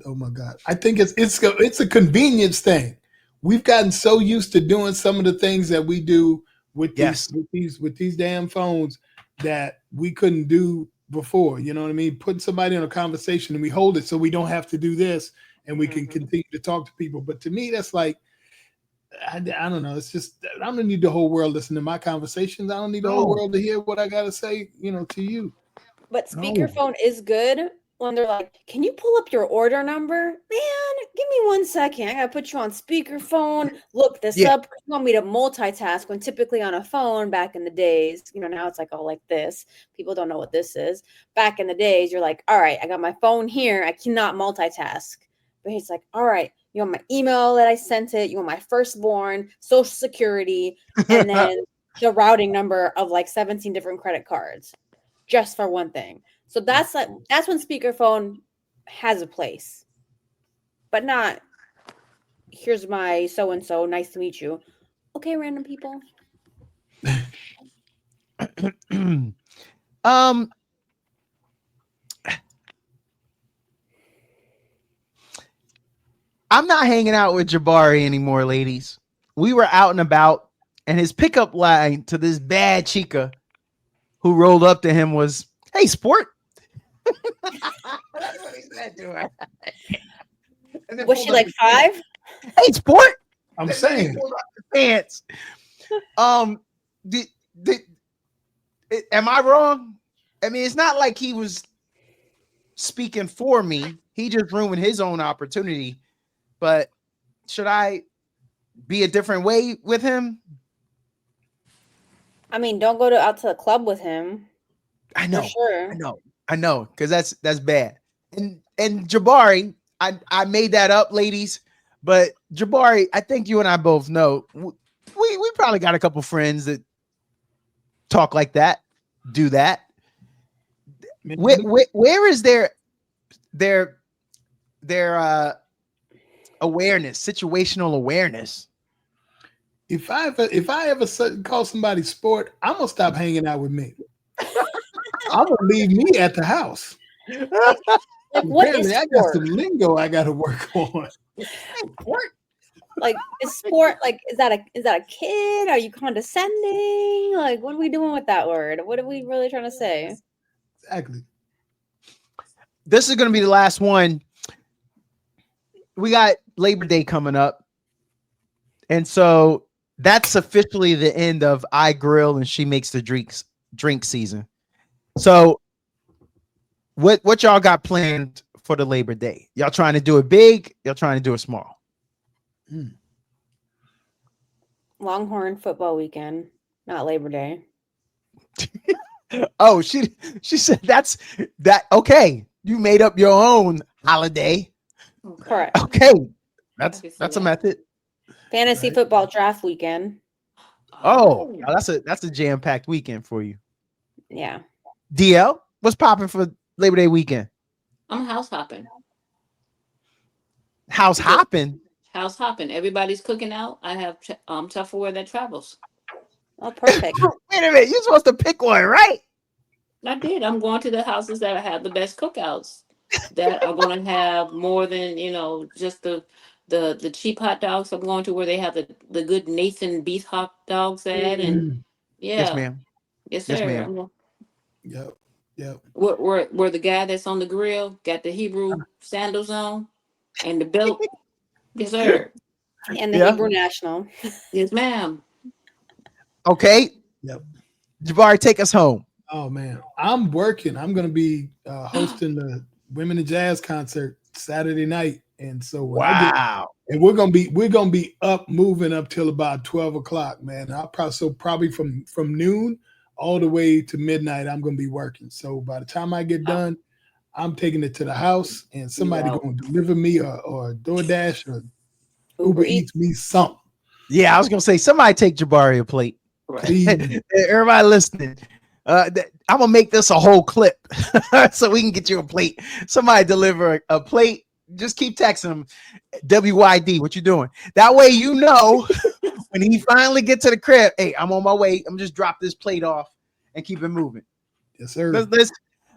Oh my God. I think it's a convenience thing. We've gotten so used to doing some of the things that we do with these damn phones that we couldn't do before. You know what I mean? Putting somebody in a conversation and we hold it so we don't have to do this and we can continue to talk to people. But to me, that's like, I don't know. It's just, I don't need the whole world listening to my conversations. I don't need the whole world to hear what I got to say, to you. But speakerphone is good when they're like, can you pull up your order number? Man, give me 1 second. I got to put you on speakerphone. Look this up. You want me to multitask when typically on a phone back in the days, now it's like all like this. People don't know what this is. Back in the days, you're like, all right, I got my phone here. I cannot multitask. But he's like, all right, you want my email that I sent it. You want my firstborn, social security, and then the routing number of like 17 different credit cards just for one thing. So that's when speakerphone has a place, but not here's my so-and-so. Nice to meet you. Okay. Random people. I'm not hanging out with Jabari anymore, ladies. We were out and about, and his pickup line to this bad chica who rolled up to him was, "Hey, sport." That's what he said to her. Was she like 5? "Hey, sport." I'm saying. Pants. Am I wrong? I mean, it's not like he was speaking for me. He just ruined his own opportunity. But should I be a different way with him? I mean, don't go out to the club with him. I know. For sure. I know, because that's bad. And Jabari, I made that up, ladies. But Jabari, I think you and I both know we probably got a couple friends that talk like that, do that. Where is their awareness, situational awareness? If I ever call somebody sport, I'm gonna stop hanging out with me. I'm gonna leave me at the house. Like what is sport? I got some lingo I got to work on. Like is sport like is that a kid? Are you condescending? Like what are we doing with that word? What are we really trying to say? Exactly. This is going to be the last one. We got Labor Day coming up, and so that's officially the end of I grill and she makes the drinks drink season. So what y'all got planned for the Labor Day? Y'all trying to do it big? Y'all trying to do it small? Longhorn football weekend, not Labor Day. Oh, she said that. Okay, you made up your own holiday. Correct. Okay, that's a method. Fantasy football draft weekend. Oh, that's a jam-packed weekend for you. Yeah. DL, what's popping for Labor Day weekend? I'm house hopping. House hopping. House hopping. Everybody's cooking out. I have Tupperware that travels. Oh, perfect. Wait a minute, you're supposed to pick one, right? I did. I'm going to the houses that have the best cookouts, that are going to have more than just the cheap hot dogs. I'm going to where they have the good Nathan beef hot dogs at, and Yes, ma'am. yes, Yes, sir. ma'am. Yep. Where the guy that's on the grill got the Hebrew sandals on and the belt. Yes, sir. And the Hebrew National. Yes, ma'am. Okay. Yep. Jabari, take us home. Oh man, I'm working. I'm going to be hosting the Women in Jazz concert Saturday night, and so when we're gonna be moving up till about 12 o'clock, man. I'll probably from noon all the way to midnight. I'm gonna be working. So by the time I get done, I'm taking it to the house, and somebody going to deliver me or DoorDash or Uber Eats me something. Yeah, I was gonna say somebody take Jabari a plate. Please. Everybody listening. I'm gonna make this a whole clip so we can get you a plate. Somebody deliver a plate. Just keep texting them. WYD, what you doing? That way you know when he finally get to the crib. Hey, I'm on my way. I'm just drop this plate off and keep it moving. Yes, sir.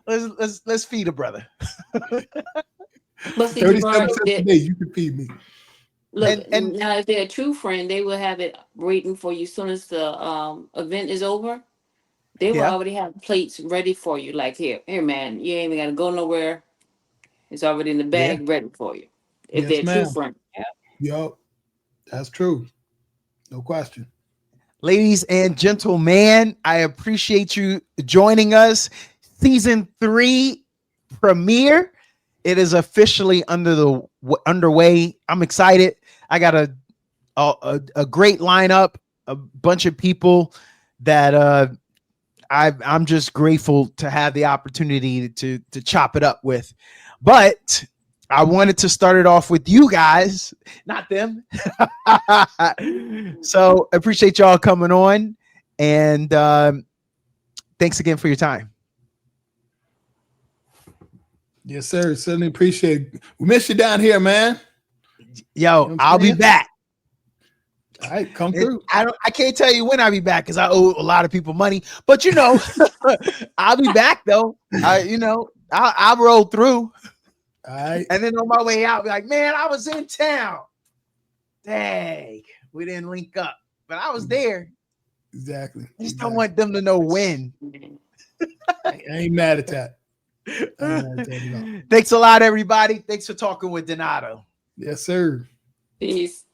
Let's feed a brother. But see, 37 Jabari, cents a day, you can feed me. Look, and now if they're a true friend, they will have it waiting for you as soon as the event is over. They will already have plates ready for you. Like, here, man, you ain't even got to go nowhere. It's already in the bag ready for you. If they're a true friend. Yup. That's true. No question. Ladies and gentlemen, I appreciate you joining us. Season 3 premiere. It is officially underway. I'm excited. I got a great lineup, a bunch of people that I'm just grateful to have the opportunity to chop it up with. But I wanted to start it off with you guys, not them. So I appreciate y'all coming on, and thanks again for your time. Yes, sir. Certainly appreciate it. We miss you down here, man. Yo, I'll be back. All right, come through. I can't tell you when I'll be back because I owe a lot of people money, but I'll be back though. I'll roll through. All right. And then on my way out, be like, man, I was in town. Dang, we didn't link up, but I was there. Exactly. I just don't want them to know when. I ain't mad at that. Thanks a lot, everybody. Thanks for talking with Donato. Yes, sir. Peace.